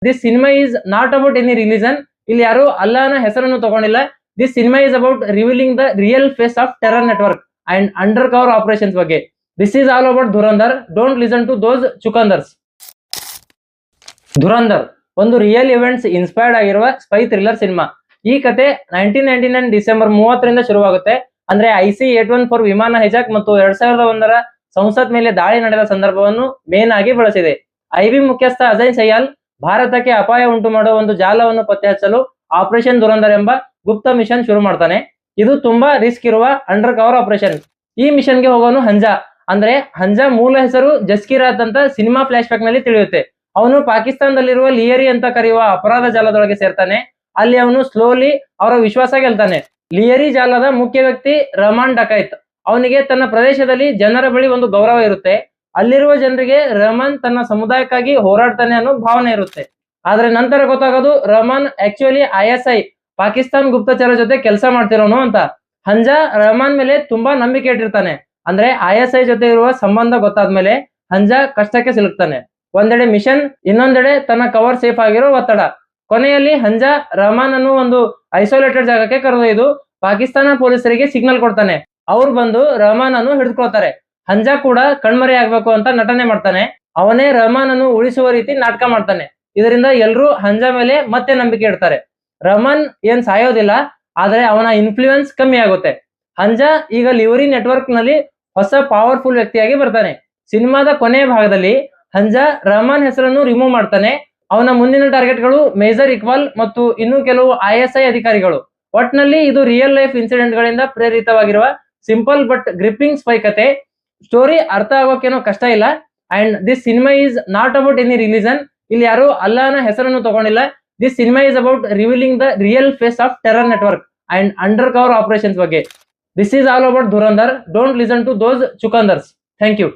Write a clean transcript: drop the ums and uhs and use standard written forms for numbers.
This cinema is not about any religion. ಇಲ್ಲಿ ಯಾರು ಅಲ್ಲಾಹನ ಹೆಸರನ್ನು ತಗೊಂಡಿಲ್ಲ. This cinema is about revealing the real face of terror network and undercover operations ಬಗ್ಗೆ. This is all about Dhurandhar. Don't listen to those ಚುಕಂದರ್ಸ್. ಧುರಂಧರ್ ಒಂದು real events inspired ಆಗಿರುವ spy thriller cinema. ಈ ಕತೆ 1999 ಡಿಸೆಂಬರ್ 30ರಿಂದ ಶುರುವಾಗುತ್ತೆ. ಅಂದ್ರೆ IC-814 ವಿಮಾನ hijack ಮತ್ತು 2001ರ ಸಂಸತ್ ಮೇಲೆ ದಾಳಿ ನಡೆದ ಸಂದರ್ಭವನ್ನು ಮೇನ್ ಆಗಿ ಬಳಸಿದೆ. IB ಮುಖ್ಯಸ್ಥ ಅಜಯ್ ಸಯಾಲ್ ಭಾರತಕ್ಕೆ ಅಪಾಯ ಉಂಟು ಮಾಡುವ ಒಂದು ಜಾಲವನ್ನು ಪತ್ತೆ ಹಚ್ಚಲು ಆಪರೇಷನ್ ಧುರಂಧರ್ ಎಂಬ ಗುಪ್ತ ಮಿಷನ್ ಶುರು ಮಾಡ್ತಾನೆ. ಇದು ತುಂಬಾ ರಿಸ್ಕ್ ಇರುವ ಅಂಡರ್ ಕವರ್ ಆಪರೇಷನ್. ಈ ಮಿಷನ್ಗೆ ಹೋಗೋನು ಹಂಜಾ. ಅಂದ್ರೆ ಹಂಜಾ ಮೂಲ ಹೆಸರು ಜಸ್ಕಿರಾತ್ ಅಂತ ಸಿನಿಮಾ ಫ್ಲಾಶ್ ಬ್ಯಾಕ್ ನಲ್ಲಿ ತಿಳಿಯುತ್ತೆ. ಅವನು ಪಾಕಿಸ್ತಾನದಲ್ಲಿರುವ ಲಿಯರಿ ಅಂತ ಕರೆಯುವ ಅಪರಾಧ ಜಾಲದೊಳಗೆ ಸೇರ್ತಾನೆ. ಅಲ್ಲಿ ಅವನು ಸ್ಲೋಲಿ ಅವರ ವಿಶ್ವಾಸ ಗೆಲ್ತಾನೆ. ಲಿಯರಿ ಜಾಲದ ಮುಖ್ಯ ವ್ಯಕ್ತಿ ರಹಮಾನ್ ಡಕಾಯ್ತ್. ಅವನಿಗೆ ತನ್ನ ಪ್ರದೇಶದಲ್ಲಿ ಜನರ ಬಳಿ ಒಂದು ಗೌರವ ಇರುತ್ತೆ. ಅಲ್ಲಿರುವ ಜನರಿಗೆ ರಹಮಾನ್ ತನ್ನ ಸಮುದಾಯಕ್ಕಾಗಿ ಹೋರಾಡ್ತಾನೆ ಅನ್ನೋ ಭಾವನೆ ಇರುತ್ತೆ. ಆದ್ರೆ ನಂತರ ಗೊತ್ತಾಗೋದು ರಹಮಾನ್ ಆಕ್ಚುಲಿ ISI ಪಾಕಿಸ್ತಾನ್ ಗುಪ್ತಚರ ಜೊತೆ ಕೆಲಸ ಮಾಡ್ತಿರೋನು ಅಂತ. ಹಂಜಾ ರಹಮಾನ್ ಮೇಲೆ ತುಂಬಾ ನಂಬಿಕೆ ಇಟ್ಟಿರ್ತಾನೆ. ಅಂದ್ರೆ ISI ಜೊತೆ ಇರುವ ಸಂಬಂಧ ಗೊತ್ತಾದ್ಮೇಲೆ ಹಂಜಾ ಕಷ್ಟಕ್ಕೆ ಸಿಲುಕ್ತಾನೆ. ಒಂದೆಡೆ ಮಿಷನ್, ಇನ್ನೊಂದೆಡೆ ತನ್ನ ಕವರ್ ಸೇಫ್ ಆಗಿರೋ ಒತ್ತಡ. ಕೊನೆಯಲ್ಲಿ ಹಂಜಾ ರಹಮಾನ್ ಅನ್ನು ಒಂದು ಐಸೋಲೇಟೆಡ್ ಜಾಗಕ್ಕೆ ಕರೆದೊಯ್ದು ಪಾಕಿಸ್ತಾನ ಪೊಲೀಸರಿಗೆ ಸಿಗ್ನಲ್ ಕೊಡ್ತಾನೆ. ಅವ್ರು ಬಂದು ರಹಮಾನ್ ಅನ್ನು ಹಿಡಿದುಕೊಳ್ತಾರೆ. ಹಂಜಾ ಕೂಡ ಕಣ್ಮರೆ ಆಗ್ಬೇಕು ಅಂತ ನಟನೆ ಮಾಡ್ತಾನೆ. ಅವನೇ ರಹಮಾನ್ ಅನ್ನು ಉಳಿಸುವ ರೀತಿ ನಾಟಕ ಮಾಡ್ತಾನೆ. ಇದರಿಂದ ಎಲ್ಲರೂ ಹಂಜಾ ಮೇಲೆ ಮತ್ತೆ ನಂಬಿಕೆ ಇಡ್ತಾರೆ. ರಹಮಾನ್ ಏನ್ ಸಾಯೋದಿಲ್ಲ, ಆದ್ರೆ ಅವನ ಇನ್ಫ್ಲೂಯೆನ್ಸ್ ಕಮ್ಮಿ ಆಗುತ್ತೆ. ಹಂಜಾ ಈಗ ಲಿವರಿ ನೆಟ್ವರ್ಕ್ ನಲ್ಲಿ ಹೊಸ ಪವರ್ಫುಲ್ ವ್ಯಕ್ತಿಯಾಗಿ ಬರ್ತಾನೆ. ಸಿನಿಮಾದ ಕೊನೆಯ ಭಾಗದಲ್ಲಿ ಹಂಜಾ ರಹಮಾನ್ ಹೆಸರನ್ನು ರಿಮೂವ್ ಮಾಡ್ತಾನೆ. ಅವನ ಮುಂದಿನ ಟಾರ್ಗೆಟ್ಗಳು ಮೇಜರ್ ಇಕ್ಬಾಲ್ ಮತ್ತು ಇನ್ನೂ ಕೆಲವು ISI ಅಧಿಕಾರಿಗಳು. ಒಟ್ನಲ್ಲಿ ಇದು ರಿಯಲ್ ಲೈಫ್ ಇನ್ಸಿಡೆಂಟ್ ಗಳಿಂದ ಪ್ರೇರಿತವಾಗಿರುವ ಸಿಂಪಲ್ ಬಟ್ ಗ್ರಿಪ್ಪಿಂಗ್ ಸ್ಪೈ ಕತೆ. ಸ್ಟೋರಿ ಅರ್ಥ ಆಗೋಕೇನೋ ಕಷ್ಟ ಇಲ್ಲ. And this cinema is not about any religion. ಇಲ್ಲಿ ಯಾರು ಅಲ್ಲಾಹನ ಹೆಸರನ್ನು ತಗೊಂಡಿಲ್ಲ. This cinema is about revealing the real face of terror network and undercover operations ಬಗ್ಗೆ. This is all about Dhurandhar. Don't listen to those ಚುಕಂದರ್ಸ್. Thank you.